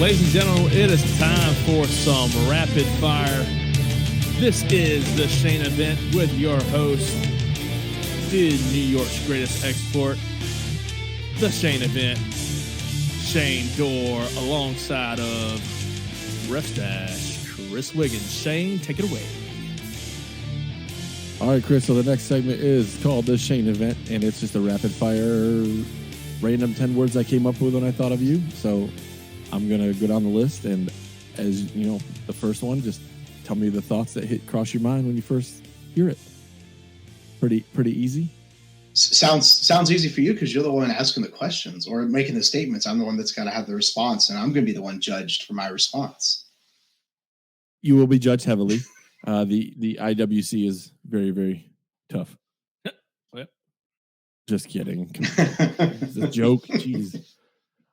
Ladies and gentlemen, it is time for some rapid fire. This is the Shane event with your host, the New York's greatest export, the Shane event, Shane Dorr, alongside of RefStache Chris Wiggins. Shane, take it away. All right, Chris, so the next segment is called the Shane event, and it's just a rapid fire random 10 words I came up with when I thought of you. So I'm going to go down the list, and as you know, the first one, just tell me the thoughts that cross your mind when you first hear it. Pretty easy. Sounds easy for you because you're the one asking the questions or making the statements. I'm the one that's got to have the response, and I'm going to be the one judged for my response. You will be judged heavily. The IWC is very, very tough. Yep. Just kidding. It's a joke. Jeez.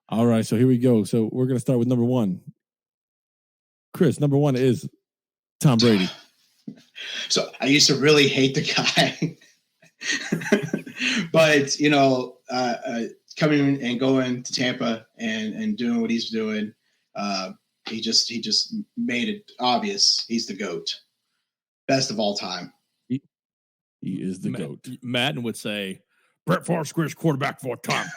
All right, so here we go. So we're going to start with number one. Chris, number one is Tom Brady. So I used to really hate the guy. But, you know, coming and going to Tampa and doing what he's doing, he just made it obvious he's the GOAT. Best of all time. He is the GOAT. Madden would say, Brett Favre's greatest quarterback of all time.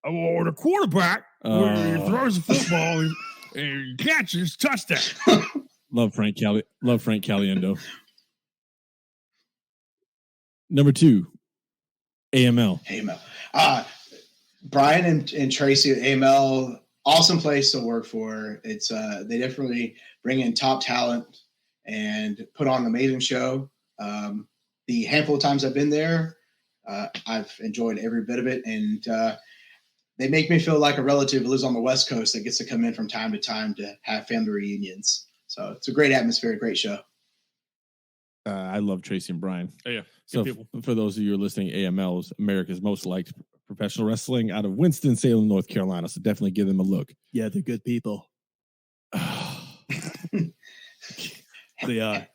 Or the quarterback he throws the football and he catches touchdown. Love Frank Caliendo. Number two, AML. Brian and Tracy at AML, awesome place to work for. It's they definitely bring in top talent and put on an amazing show. The handful of times I've been there, I've enjoyed every bit of it, and they make me feel like a relative who lives on the West Coast that gets to come in from time to time to have family reunions. So it's a great atmosphere, great show. I love Tracy and Brian. Oh, yeah. So for those of you who are listening, AML is America's most liked professional wrestling out of Winston-Salem, North Carolina. So definitely give them a look. Yeah, they're good people. They are.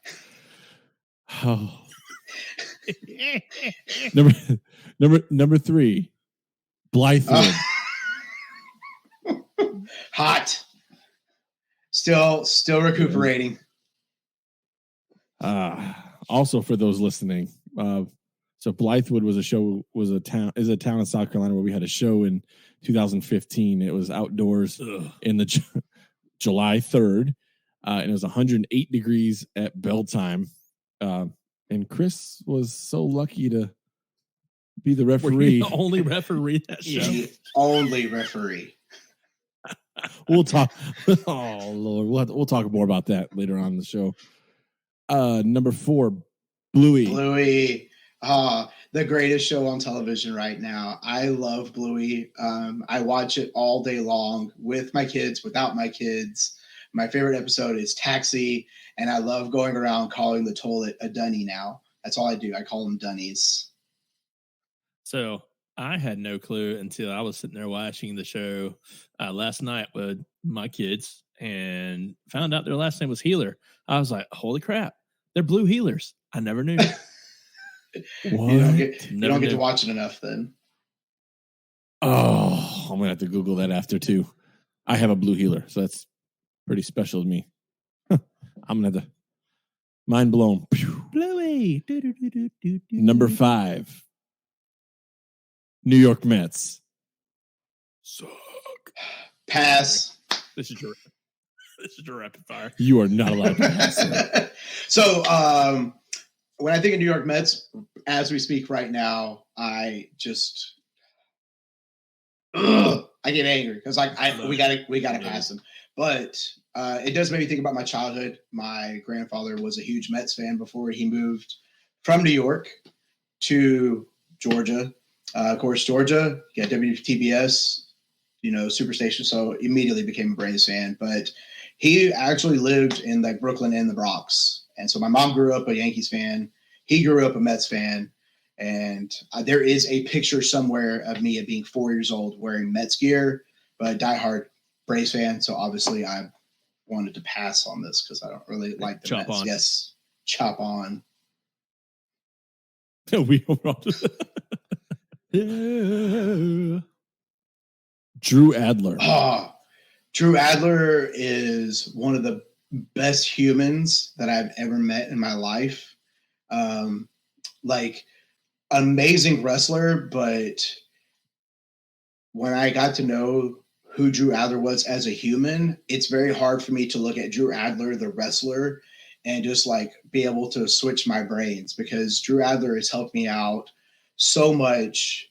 Oh. Number three, Blythewood. Hot. Still recuperating. Also for those listening, so Blythewood is a town in South Carolina where we had a show in 2015. It was outdoors in the July 3rd, and it was 108 degrees at bell time. And Chris was so lucky to be the referee. The only referee that show. The only referee. We'll talk. Oh Lord, we'll talk more about that later on in the show. Number four, Bluey. Bluey, the greatest show on television right now. I love Bluey. I watch it all day long with my kids, without my kids. My favorite episode is Taxi, and I love going around calling the toilet a dunny now. That's all I do. I call them dunnies. So I had no clue until I was sitting there watching the show last night with my kids and found out their last name was Healer. I was like, holy crap, they're Blue Healers. I never knew. What? You don't get to watch it enough then. Oh, I'm going to have to Google that after too. I have a Blue Healer, so that's pretty special to me. I'm going to have to. Mind blown. Bluey. Number five, New York Mets. Suck. Pass. This is your rapid fire. You are not allowed to pass. So when I think of New York Mets, as we speak right now, I just I get angry because we gotta pass them. But it does make me think about my childhood. My grandfather was a huge Mets fan before he moved from New York to Georgia. Of course, Georgia, you got WTBS, Superstation, so immediately became a Braves fan. But he actually lived in like Brooklyn and the Bronx. And so my mom grew up a Yankees fan. He grew up a Mets fan. And there is a picture somewhere of me at being 4 years old wearing Mets gear, but diehard Braves fan. So obviously I wanted to pass on this because I don't really like the Chop Mets. on. Yes, chop on. We Drew Adler. Oh, Drew Adler is one of the best humans that I've ever met in my life. Like, amazing wrestler, but when I got to know who Drew Adler was as a human, it's very hard for me to look at Drew Adler, the wrestler, and just like be able to switch my brains, because Drew Adler has helped me out so much,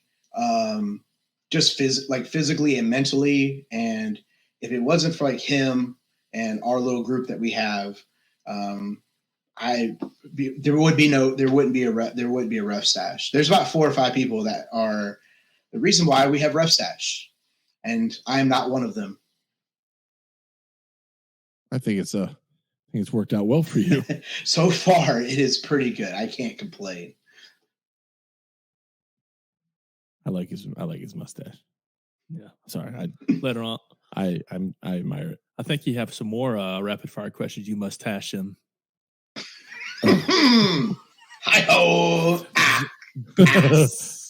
just physically and mentally. And if it wasn't for like him and our little group that we have, there wouldn't be a RefStache. There's about 4 or 5 people that are the reason why we have RefStache, and I am not one of them. I think it's worked out well for you. So far, it is pretty good. I can't complain. I like his mustache. Yeah, sorry. Later on, I admire it. I think you have some more rapid fire questions. You must hash him. Hi-ho!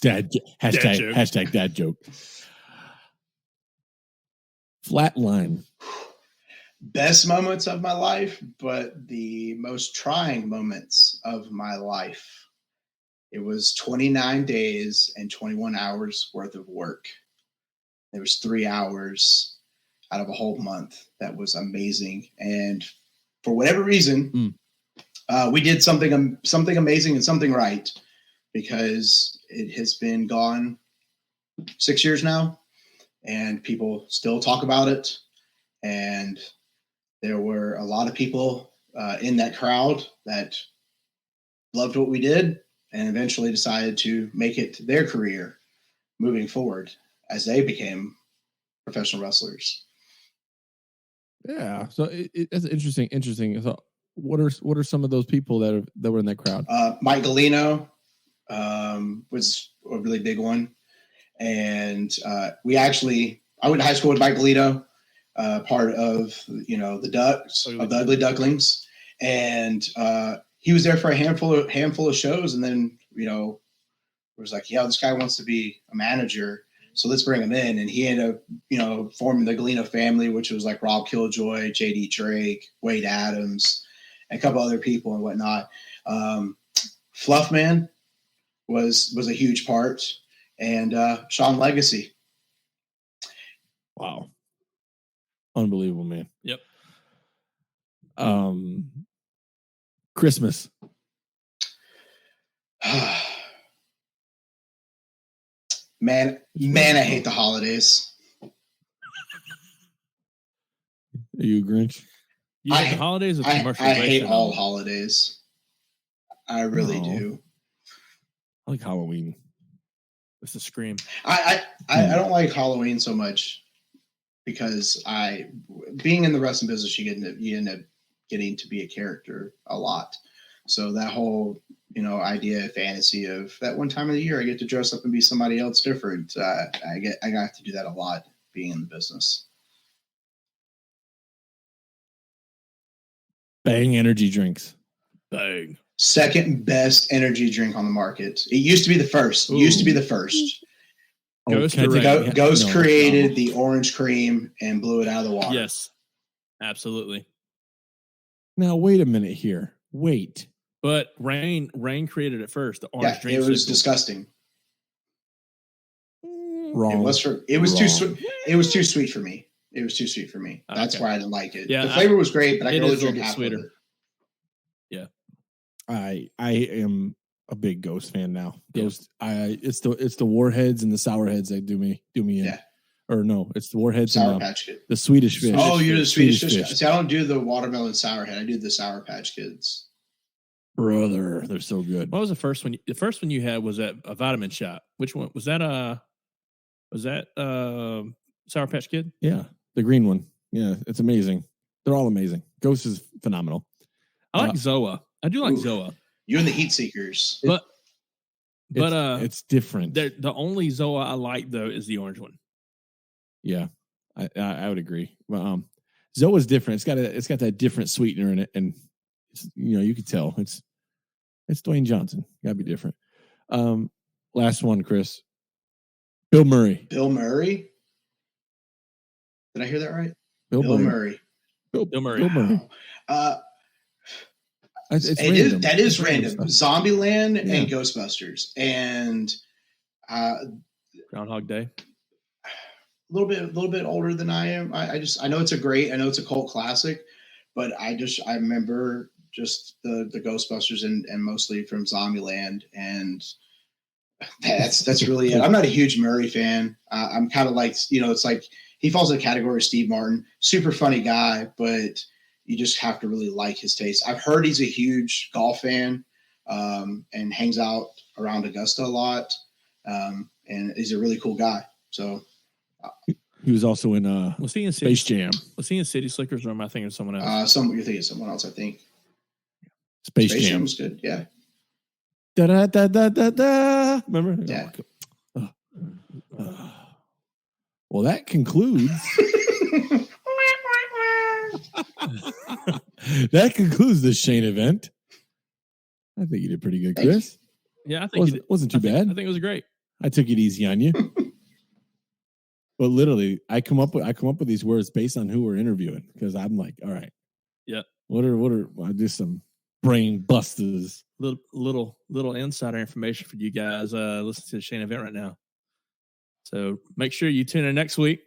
Dad hashtag hashtag dad joke. Flatline. Best moments of my life, but the most trying moments of my life. It was 29 days and 21 hours worth of work. There was 3 hours out of a whole month. That was amazing. And for whatever reason, we did something amazing and something right, because it has been gone 6 years now, and people still talk about it. And there were a lot of people in that crowd that loved what we did and eventually decided to make it their career moving forward as they became professional wrestlers. Yeah. So it's interesting. So what are some of those people that were in that crowd? Mike Galino was a really big one. And I went to high school with Mike Galino, part of, the Ducks, of the Ugly Ducklings. And he was there for a handful of shows. And then, was like, yeah, this guy wants to be a manager, so let's bring him in. And he ended up, forming the Galino family, which was like Rob Killjoy, JD Drake, Wade Adams, and a couple other people and whatnot. Fluffman was a huge part, and Sean Legacy. Wow. Unbelievable, man. Yep. Christmas. Man, I hate the holidays. Are you a Grinch? You hate the holidays or commercial? I hate all holidays. I really do. I like Halloween. It's a scream. I don't like Halloween so much because being in the wrestling business, you end up getting to be a character a lot. So that whole idea, fantasy of that one time of the year I get to dress up and be somebody else different. I got to do that a lot being in the business. Bang energy drinks. Bang. Second best energy drink on the market. It used to be the first. Ooh. Used to be the first. Ghost created the orange cream and blew it out of the water. Yes, absolutely. Now wait a minute here. Wait. But Rain created it first. The orange drink. It was disgusting. Wrong. It was too sweet. It was too sweet for me. That's why I didn't like it. Yeah, the flavor was great, but I could only drink half of it. Yeah. I am a big Ghost fan now. Ghost. It's the Warheads and the Sour Heads that do me in. Yeah. Or no, it's the Warheads Sour and Patch Kid. The Swedish Fish. Oh, you're the Swedish Fish. See, I don't do the watermelon Sour Head. I do the Sour Patch Kids. Brother, they're so good. What was the first one? The first one you had was a vitamin shot. Which one was that? Sour Patch Kid? Yeah, the green one. Yeah, it's amazing. They're all amazing. Ghost is phenomenal. I like Zoa. I do like Zoa. You're in the Heat Seekers, but it's different. The only Zoa I like though is the orange one. Yeah, I would agree. Well, Zoa's different. It's got that different sweetener in it, and you can tell it's Dwayne Johnson. Gotta be different. Last one, Chris. Bill Murray. Bill Murray. Did I hear that right? Bill Murray. Bill Murray. Bill Murray. That is random. Zombieland and Ghostbusters and Groundhog Day. A little bit older than I am. I know it's a cult classic, but I remember just the Ghostbusters and mostly from Zombieland, and that's really it. I'm not a huge Murray fan. I'm kind of like, it's like he falls in the category of Steve Martin, super funny guy, but you just have to really like his taste. I've heard he's a huge golf fan and hangs out around Augusta a lot, and he's a really cool guy. So he was also in was he in Space Jam. Was he in City Slickers, or am I thinking of someone else? You're thinking of someone else, I think. Space Jam was good, yeah. Da da da da da da. Remember? Yeah. Well, that concludes. That concludes the Shane event. I think you did pretty good, Chris. Yeah, I think it wasn't too bad. I think it was great. I took it easy on you. But literally, I come up with these words based on who we're interviewing, because I'm like, all right, yeah. What are just some brain busters? Little insider information for you guys. Listen to the Shane event right now. So make sure you tune in next week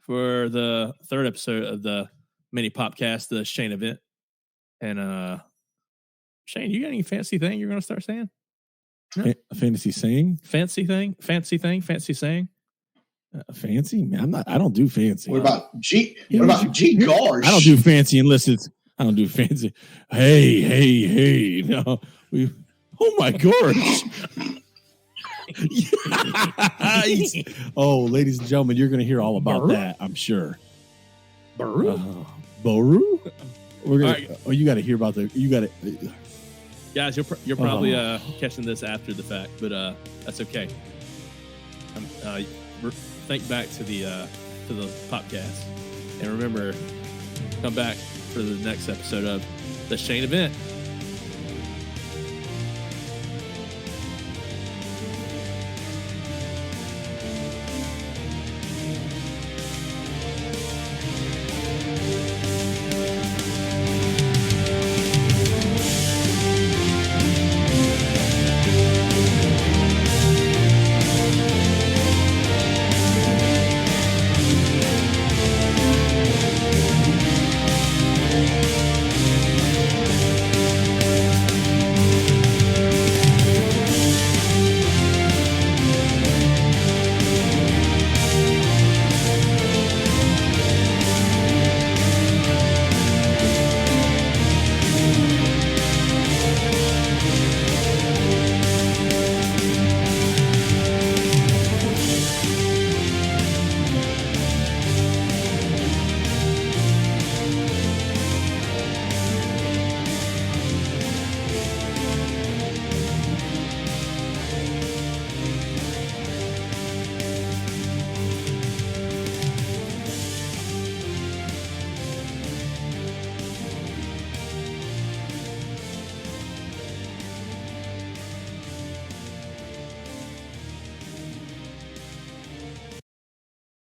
for the third episode of the mini popcast, the Shane event. And Shane, you got any fancy thing you're going to start saying? No? Fantasy saying? Fancy saying? Fancy? Man, I don't do fancy. What about G Garsh? I don't do fancy unless I don't do fancy. Hey. No. Oh my gosh. Oh, ladies and gentlemen, you're going to hear all about that, I'm sure. Baru? We're gonna. Right. Oh, you got to hear about you got to. Guys, you're probably catching this after the fact, but that's okay. Think back to the podcast, and remember, come back for the next episode of the Shane event.